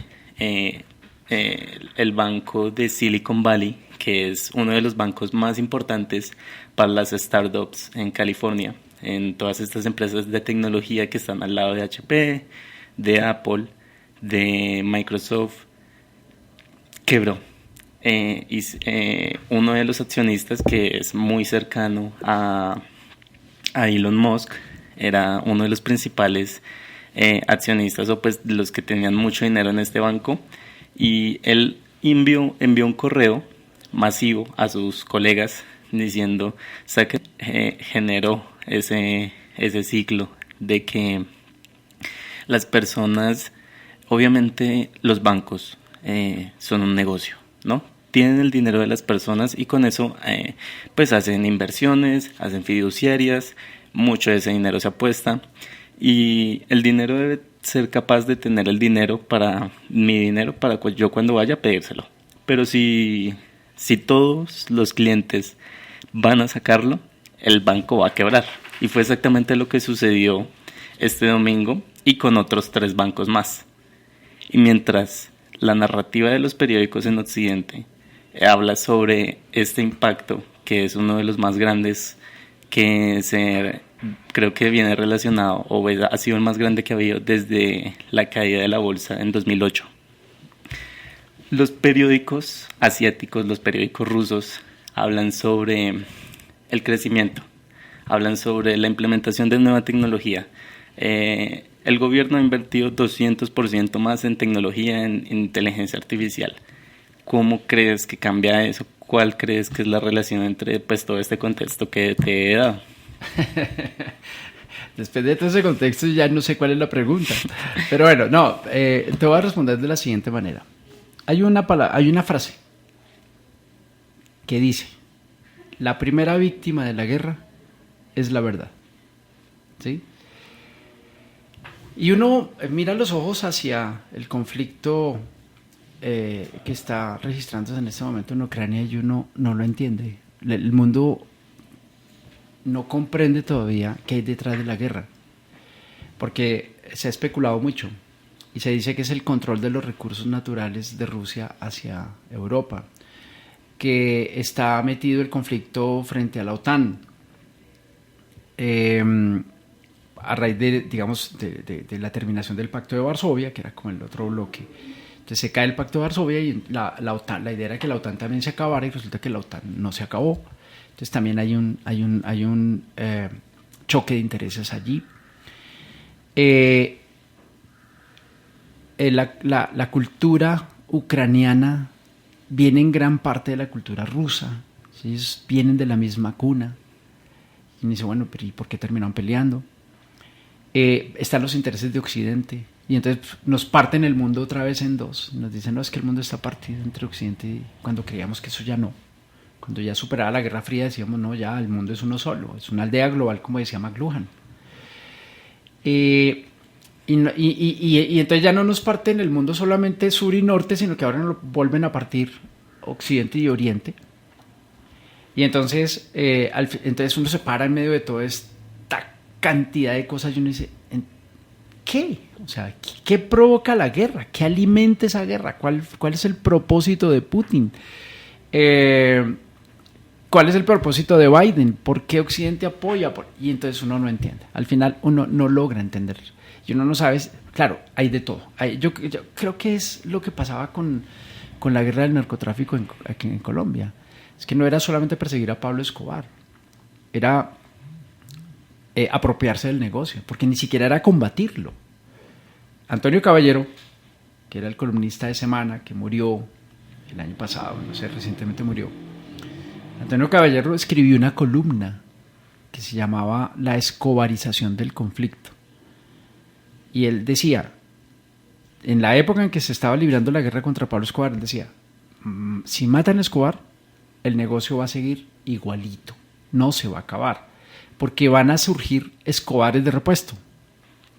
el banco de Silicon Valley, que es uno de los bancos más importantes para las startups en California, en todas estas empresas de tecnología que están al lado de HP, de Apple, de Microsoft, quebró. Y uno de los accionistas, que es muy cercano a Elon Musk, era uno de los principales accionistas, o pues los que tenían mucho dinero en este banco, y él envió un correo masivo a sus colegas diciendo, generó ese ciclo de que las personas, obviamente los bancos son un negocio, ¿no? Tienen el dinero de las personas y con eso pues hacen inversiones, hacen fiduciarias, mucho de ese dinero se apuesta, y el dinero debe ser capaz de tener el dinero para mi dinero, para yo cuando vaya a pedírselo. Pero si todos los clientes van a sacarlo, el banco va a quebrar. Y fue exactamente lo que sucedió este domingo y con otros 3 bancos más. Y mientras la narrativa de los periódicos en Occidente habla sobre este impacto, que es uno de los más grandes, que creo que viene relacionado, o ha sido el más grande que ha habido desde la caída de la bolsa en 2008. Los periódicos asiáticos, los periódicos rusos, hablan sobre el crecimiento, hablan sobre la implementación de nueva tecnología. El gobierno ha invertido 200% más en tecnología, en inteligencia artificial. ¿Cómo crees que cambia eso? ¿Cuál crees que es la relación entre pues todo este contexto que te he dado? Después de todo ese contexto ya no sé cuál es la pregunta. Pero bueno, no, te voy a responder de la siguiente manera. Hay una frase que dice: la primera víctima de la guerra es la verdad. ¿Sí? Y uno mira los ojos hacia el conflicto que está registrándose en este momento en Ucrania y uno no lo entiende. El mundo no comprende todavía qué hay detrás de la guerra, porque se ha especulado mucho y se dice que es el control de los recursos naturales de Rusia hacia Europa, que está metido el conflicto frente a la OTAN. a raíz de, digamos, de la terminación del Pacto de Varsovia, que era como el otro bloque. Entonces se cae el Pacto de Varsovia y la idea era que la OTAN también se acabara, y resulta que la OTAN no se acabó. Entonces también hay un choque de intereses allí. La cultura ucraniana viene en gran parte de la cultura rusa, ¿sí? Ellos vienen de la misma cuna. Y me dice, bueno, pero ¿y por qué terminaron peleando? Están los intereses de Occidente, y entonces nos parten el mundo otra vez en dos. Nos dicen, no, es que el mundo está partido entre Occidente, y cuando creíamos que eso ya no. Cuando ya superaba la Guerra Fría decíamos, no, ya el mundo es uno solo, es una aldea global, como decía McLuhan. Y entonces ya no nos parten el mundo solamente sur y norte, sino que ahora nos vuelven a partir Occidente y Oriente. Y entonces, entonces uno se para en medio de toda esta cantidad de cosas y uno dice, ¿qué? O sea, ¿qué provoca la guerra? ¿Qué alimenta esa guerra? ¿Cuál es el propósito de Putin? ¿Cuál es el propósito de Biden? ¿Por qué Occidente apoya? Y entonces uno no entiende. Al final uno no logra entender. Y uno no sabe, claro, hay de todo. Yo creo que es lo que pasaba con la guerra del narcotráfico aquí en Colombia. Es que no era solamente perseguir a Pablo Escobar, era apropiarse del negocio, porque ni siquiera era combatirlo. Antonio Caballero, que era el columnista de Semana, que murió el año pasado, no sé, recientemente murió. Antonio Caballero escribió una columna que se llamaba La escobarización del conflicto. Y él decía, en la época en que se estaba librando la guerra contra Pablo Escobar, él decía, si matan a Escobar, el negocio va a seguir igualito, no se va a acabar, porque van a surgir Escobares de repuesto.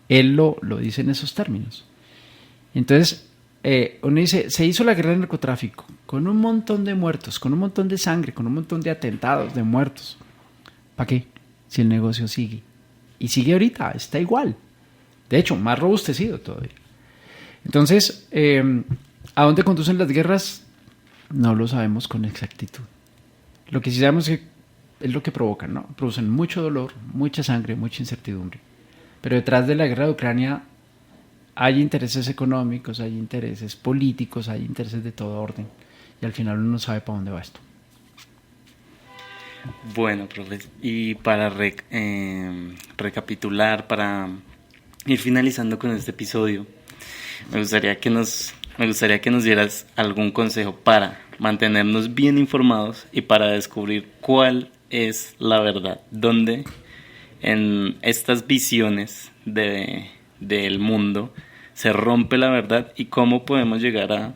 Él lo dice en esos términos. Entonces, uno dice, se hizo la guerra del narcotráfico con un montón de muertos, con un montón de sangre, con un montón de atentados, de muertos. ¿Para qué? Si el negocio sigue. Y sigue ahorita, está igual. De hecho, más robustecido todavía. Entonces, ¿a dónde conducen las guerras? No lo sabemos con exactitud. Lo que sí sabemos es lo que provocan, ¿no? Producen mucho dolor, mucha sangre, mucha incertidumbre. Pero detrás de la guerra de Ucrania hay intereses económicos, hay intereses políticos, hay intereses de todo orden. Y al final uno no sabe para dónde va esto. Bueno, profe, y para recapitular, para ir finalizando con este episodio, me gustaría que nos dieras algún consejo para mantenernos bien informados y para descubrir cuál es la verdad, dónde en estas visiones del mundo se rompe la verdad y cómo podemos llegar a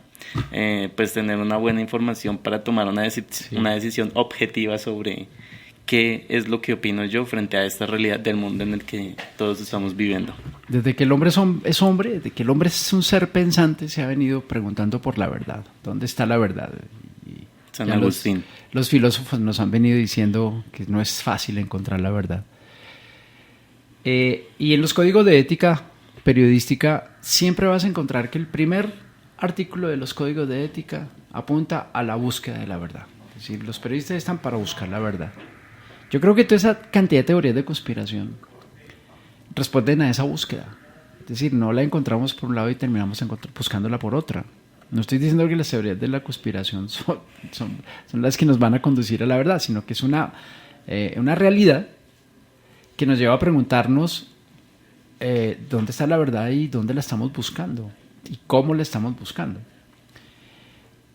pues tener una buena información para tomar una decisión objetiva sobre qué es lo que opino yo frente a esta realidad del mundo en el que todos estamos viviendo. Desde que el hombre es hombre, desde que el hombre es un ser pensante, se ha venido preguntando por la verdad. ¿Dónde está la verdad? Y San Agustín. Los filósofos nos han venido diciendo que no es fácil encontrar la verdad. Y en los códigos de ética periodística siempre vas a encontrar que el primer artículo de los códigos de ética apunta a la búsqueda de la verdad. Es decir, los periodistas están para buscar la verdad. Yo creo que toda esa cantidad de teorías de conspiración responden a esa búsqueda. Es decir, no la encontramos por un lado y terminamos buscándola por otra. No estoy diciendo que las teorías de la conspiración son las que nos van a conducir a la verdad, sino que es una realidad que nos lleva a preguntarnos dónde está la verdad y dónde la estamos buscando y cómo la estamos buscando.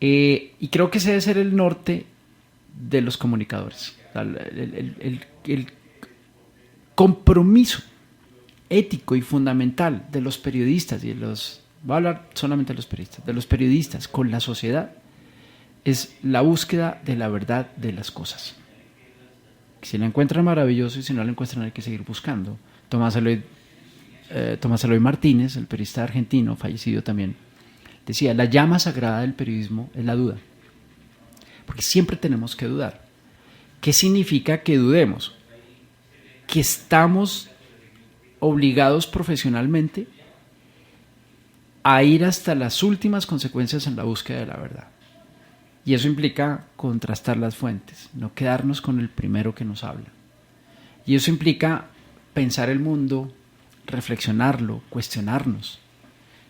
Y creo que ese debe ser el norte de los comunicadores. El compromiso ético y fundamental de los periodistas voy a hablar solamente de los periodistas con la sociedad es la búsqueda de la verdad de las cosas. Si la encuentran, maravilloso, y si no la encuentran, hay que seguir buscando. Tomás Eloy Martínez, el periodista argentino, fallecido también, decía, la llama sagrada del periodismo es la duda, porque siempre tenemos que dudar. ¿Qué significa que dudemos? Que estamos obligados profesionalmente a ir hasta las últimas consecuencias en la búsqueda de la verdad. Y eso implica contrastar las fuentes, no quedarnos con el primero que nos habla. Y eso implica pensar el mundo reflexionarlo, cuestionarnos.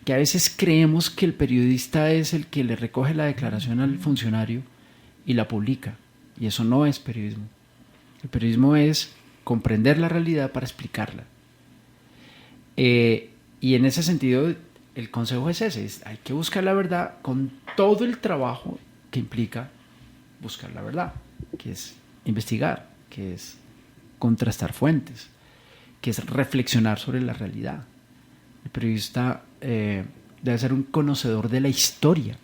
Que a veces creemos que el periodista es el que le recoge la declaración al funcionario y la publica. Y eso no es periodismo. El periodismo es comprender la realidad para explicarla. Y en ese sentido, el consejo es ese. Hay que buscar la verdad con todo el trabajo que implica buscar la verdad, que es investigar, que es contrastar fuentes, que es reflexionar sobre la realidad. El periodista debe ser un conocedor de la historia.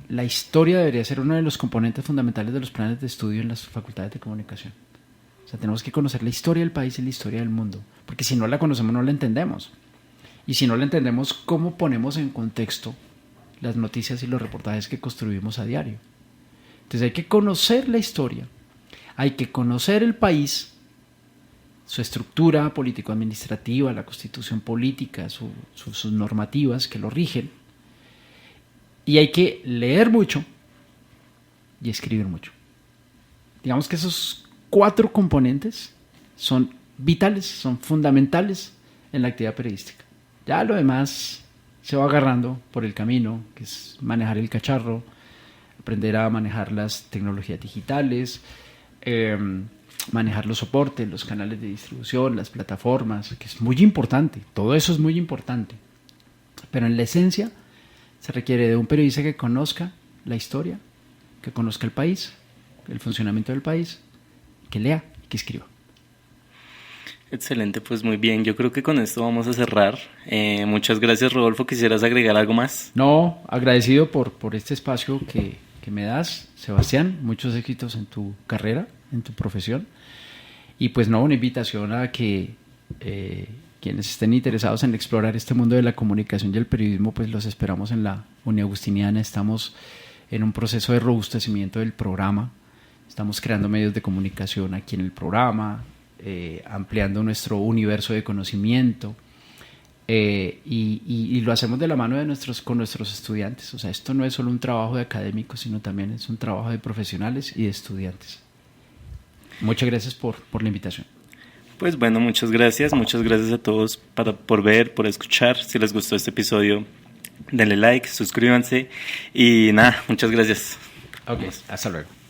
La historia debería ser uno de los componentes fundamentales de los planes de estudio en las facultades de comunicación. O sea, tenemos que conocer la historia del país y la historia del mundo, porque si no la conocemos no la entendemos. Y si no la entendemos, ¿cómo ponemos en contexto las noticias y los reportajes que construimos a diario? Entonces hay que conocer la historia, hay que conocer el país, su estructura político-administrativa, la constitución política, sus normativas que lo rigen, y hay que leer mucho y escribir mucho. Digamos que esos 4 componentes son vitales, son fundamentales en la actividad periodística. Ya lo demás se va agarrando por el camino, que es manejar el cacharro, aprender a manejar las tecnologías digitales, manejar los soportes, los canales de distribución, las plataformas, que es muy importante. Todo eso es muy importante. Pero en la esencia se requiere de un periodista que conozca la historia, que conozca el país, el funcionamiento del país, que lea y que escriba. Excelente, pues muy bien. Yo creo que con esto vamos a cerrar. Muchas gracias, Rodolfo. ¿Quisieras agregar algo más? No, agradecido por este espacio que me das, Sebastián. Muchos éxitos en tu carrera, en tu profesión. Y pues no, una invitación a que quienes estén interesados en explorar este mundo de la comunicación y el periodismo, pues los esperamos en la Uniagustiniana. Estamos en un proceso de robustecimiento del programa. Estamos creando medios de comunicación aquí en el programa, ampliando nuestro universo de conocimiento, y lo hacemos de la mano con nuestros estudiantes. O sea, esto no es solo un trabajo de académicos, sino también es un trabajo de profesionales y de estudiantes. Muchas gracias por la invitación. Pues bueno, muchas gracias a todos por ver, por escuchar. Si les gustó este episodio, denle like, suscríbanse y nada, muchas gracias. Ok, hasta luego.